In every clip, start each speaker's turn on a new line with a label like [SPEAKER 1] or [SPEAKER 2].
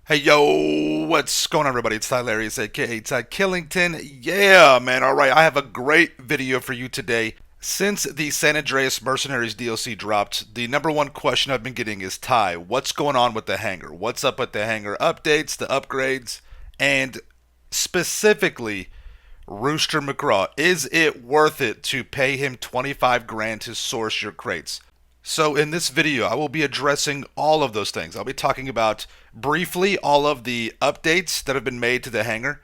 [SPEAKER 1] Hey yo, what's going on everybody? It's Tylarious, aka Ty Killington. Yeah, man, alright, I have a great video for you today. Since the San Andreas Mercenaries DLC dropped, the number one question I've been getting is, Ty, what's going on with the hangar? What's up with the hangar updates, the upgrades, and specifically Rooster McCraw? Is it worth it to pay him 25 grand to source your crates? So, in this video, I will be addressing all of those things. I'll be talking about briefly all of the updates that have been made to the hangar,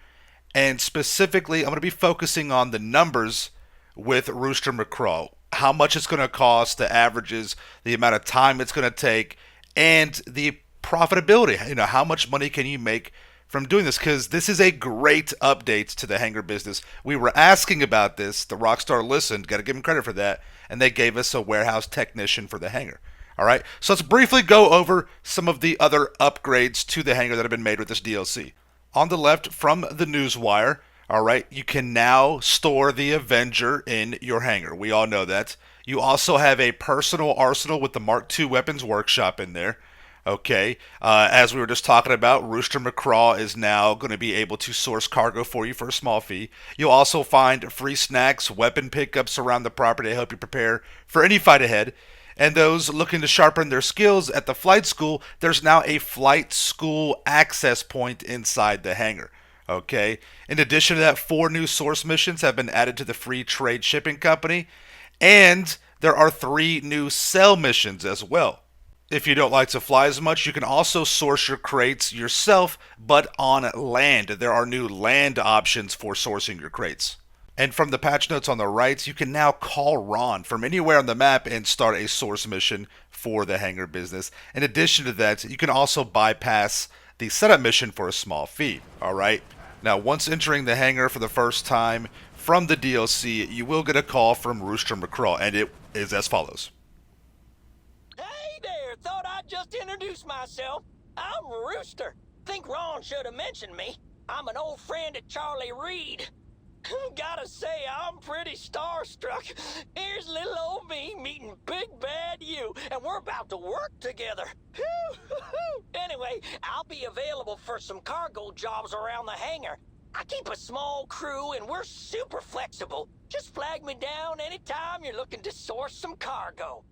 [SPEAKER 1] and specifically, I'm going to be focusing on the numbers with Rooster McCraw. How much it's going to cost, the averages, the amount of time it's going to take, and the profitability. How much money can you make from doing this? Because this is a great update to the hangar business. We were asking about this. The Rockstar listened. Got to give them credit for that. And they gave us a warehouse technician for the hangar. All right. So let's briefly go over some of the other upgrades to the hangar that have been made with this DLC. On the left, from the newswire, all right, you can now store the Avenger in your hangar. We all know that. You also have a personal arsenal with the Mark II Weapons Workshop in there. Okay, as we were just talking about, Rooster McCraw is now going to be able to source cargo for you for a small fee. You'll also find free snacks, weapon pickups around the property to help you prepare for any fight ahead. And those looking to sharpen their skills at the flight school, there's now a flight school access point inside the hangar. Okay, in addition to that, 4 new source missions have been added to the free trade shipping company, and there are 3 new sell missions as well. If you don't like to fly as much, you can also source your crates yourself, but on land. There are new land options for sourcing your crates. And from the patch notes on the right, you can now call Ron from anywhere on the map and start a source mission for the hangar business. In addition to that, you can also bypass the setup mission for a small fee. Alright? Now, once entering the hangar for the first time from the DLC, you will get a call from Rooster McCraw, and it is as follows.
[SPEAKER 2] Hey there, thought I'd just introduce myself. I'm Rooster. Think Ron should have mentioned me. I'm an old friend of Charlie Reed. Gotta say, I'm pretty starstruck. Here's little old me meeting Big Bad You, and we're about to work together. Anyway, I'll be available for some cargo jobs around the hangar. I keep a small crew, and we're super flexible. Just flag me down anytime you're looking to source some cargo.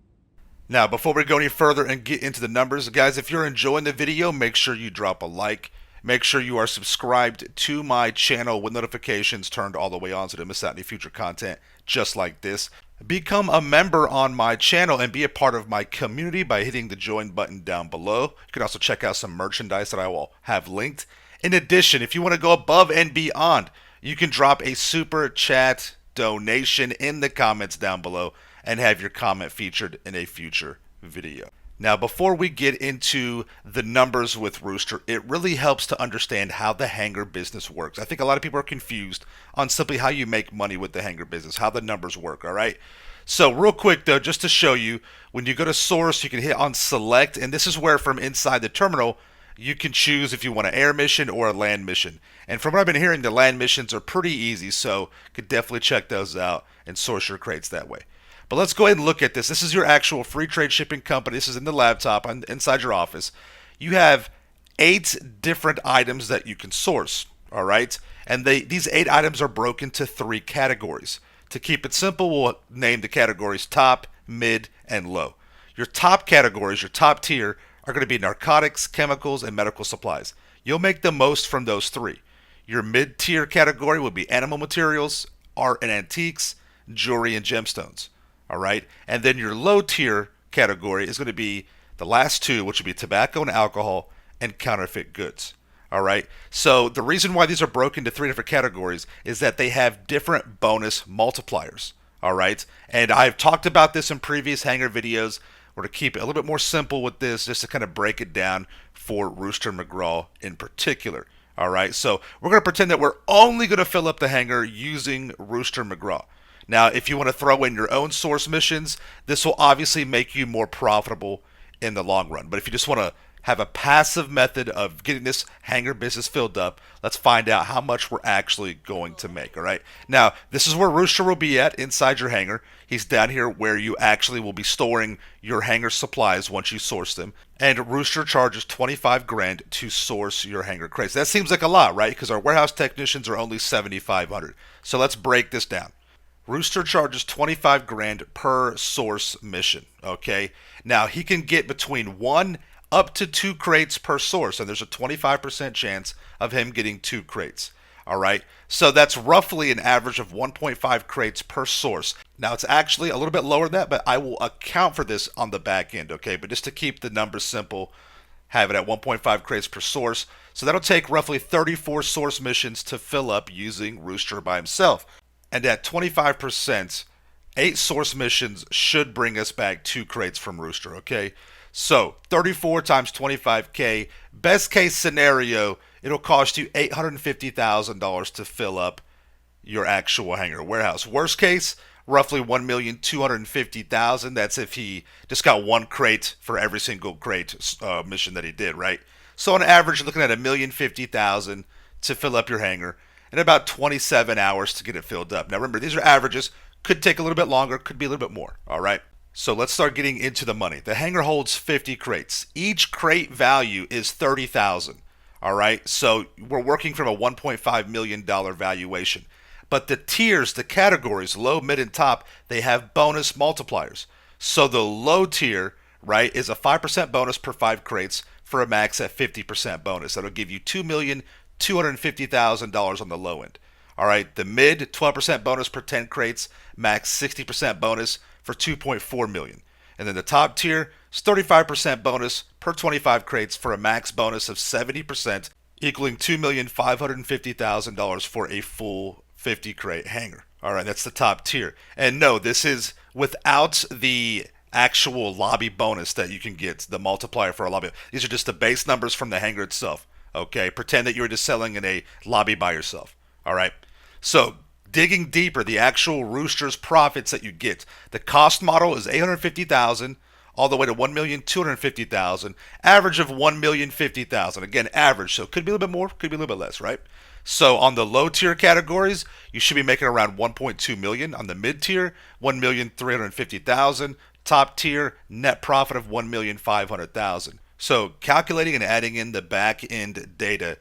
[SPEAKER 1] Now, before we go any further and get into the numbers, guys, if you're enjoying the video, make sure you drop a like. Make sure you are subscribed to my channel with notifications turned all the way on so you don't miss out any future content just like this. Become a member on my channel and be a part of my community by hitting the join button down below. You can also check out some merchandise that I will have linked. In addition, if you want to go above and beyond, you can drop a super chat donation in the comments down below and have your comment featured in a future video. Now, before we get into the numbers with Rooster, it really helps to understand how the hangar business works. I think a lot of people are confused on simply how you make money with the hangar business, how the numbers work, all right? So real quick though, just to show you, when you go to source, you can hit on select, and this is where from inside the terminal, you can choose if you want an air mission or a land mission. And from what I've been hearing, the land missions are pretty easy, so you could definitely check those out and source your crates that way. But let's go ahead and look at this. This is your actual free trade shipping company. This is in the laptop inside your office. You have 8 different items that you can source, all right? And these 8 items are broken to 3 categories. To keep it simple, we'll name the categories top, mid, and low. Your top categories, your top tier, are going to be narcotics, chemicals, and medical supplies. You'll make the most from those 3. Your mid-tier category will be animal materials, art and antiques, jewelry, and gemstones. All right. And then your low tier category is going to be the last 2, which would be tobacco and alcohol and counterfeit goods. All right. So the reason why these are broken into 3 different categories is that they have different bonus multipliers. All right. And I've talked about this in previous hangar videos. We're going to keep it a little bit more simple with this just to kind of break it down for Rooster McGraw in particular. All right. So we're going to pretend that we're only going to fill up the hangar using Rooster McGraw. Now, if you want to throw in your own source missions, this will obviously make you more profitable in the long run. But if you just want to have a passive method of getting this hangar business filled up. Let's find out how much we're actually going to make, all right? Now, this is where Rooster will be at inside your hangar. He's down here where you actually will be storing your hangar supplies once you source them. And Rooster charges 25 grand to source your hangar crates. That seems like a lot, right? Because our warehouse technicians are only 7,500. So let's break this down. Rooster charges 25 grand per source mission, okay? Now, he can get between 1 up to 2 crates per source, and there's a 25% chance of him getting 2 crates. All right, so that's roughly an average of 1.5 crates per source. Now, it's actually a little bit lower than that, but I will account for this on the back end, okay? But just to keep the numbers simple, have it at 1.5 crates per source. So that'll take roughly 34 source missions to fill up using Rooster by himself. And at 25%, 8 source missions should bring us back 2 crates from Rooster, okay? So 34 times 25K, best case scenario, it'll cost you $850,000 to fill up your actual hangar warehouse. Worst case, roughly $1,250,000. That's if he just got 1 crate for every single crate mission that he did, right? So on average, you're looking at $1,050,000 to fill up your hangar and about 27 hours to get it filled up. Now remember, these are averages. Could take a little bit longer, could be a little bit more, all right? So let's start getting into the money. The hangar holds 50 crates. Each crate value is $30,000. All right, so we're working from a $1.5 million valuation. But the tiers, the categories, low, mid, and top, they have bonus multipliers. So the low tier, right, is a 5% bonus per 5 crates for a max at 50% bonus. That'll give you $2,250,000 on the low end. All right, the mid, 12% bonus per 10 crates, max 60% bonus for $2.4 million. And then the top tier is 35% bonus per 25 crates for a max bonus of 70%, equaling $2,550,000 for a full 50 crate hangar. All right, that's the top tier. And no, this is without the actual lobby bonus that you can get, the multiplier for a lobby. These are just the base numbers from the hangar itself. Okay, pretend that you're just selling in a lobby by yourself. All right, so digging deeper, the actual Rooster's profits that you get. The cost model is $850,000 all the way to $1,250,000. Average of $1,050,000. Again, average, so it could be a little bit more, could be a little bit less, right? So on the low tier categories, you should be making around $1.2 million. On the mid tier, $1,350,000. Top tier, net profit of $1,500,000. So calculating and adding in the back end data,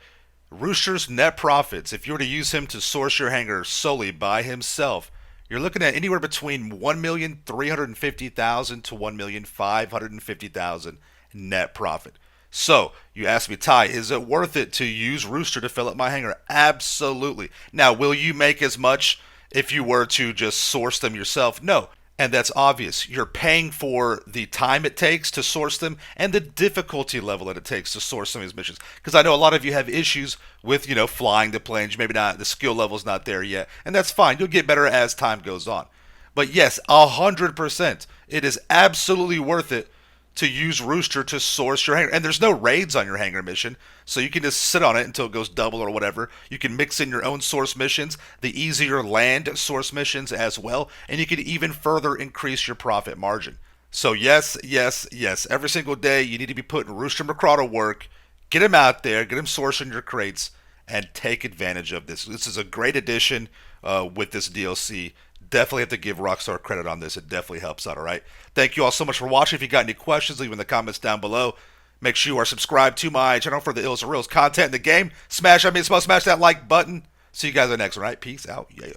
[SPEAKER 1] Rooster's net profits, if you were to use him to source your hangar solely by himself, you're looking at anywhere between $1,350,000 to $1,550,000 net profit. So, you asked me, Ty, is it worth it to use Rooster to fill up my hangar? Absolutely. Now, will you make as much if you were to just source them yourself? No. And that's obvious. You're paying for the time it takes to source them and the difficulty level that it takes to source some of these missions. Because I know a lot of you have issues with, flying the planes. Maybe not, the skill level's not there yet. And that's fine. You'll get better as time goes on. But yes, 100%. It is absolutely worth it to use Rooster to source your hangar. And there's no raids on your hangar mission, so you can just sit on it until it goes double or whatever. You can mix in your own source missions, the easier land source missions as well, and you can even further increase your profit margin. So yes, yes, yes, every single day you need to be putting Rooster McCraw to work. Get him out there, get him sourcing your crates, and take advantage of this. This is a great addition with this DLC. Definitely have to give Rockstar credit on this. It definitely helps out, all right? Thank you all so much for watching. If you got any questions, leave them in the comments down below. Make sure you are subscribed to my channel for the ills and reels content in the game. Smash that like button. See you guys in the next one, all right? Peace out. Yeah.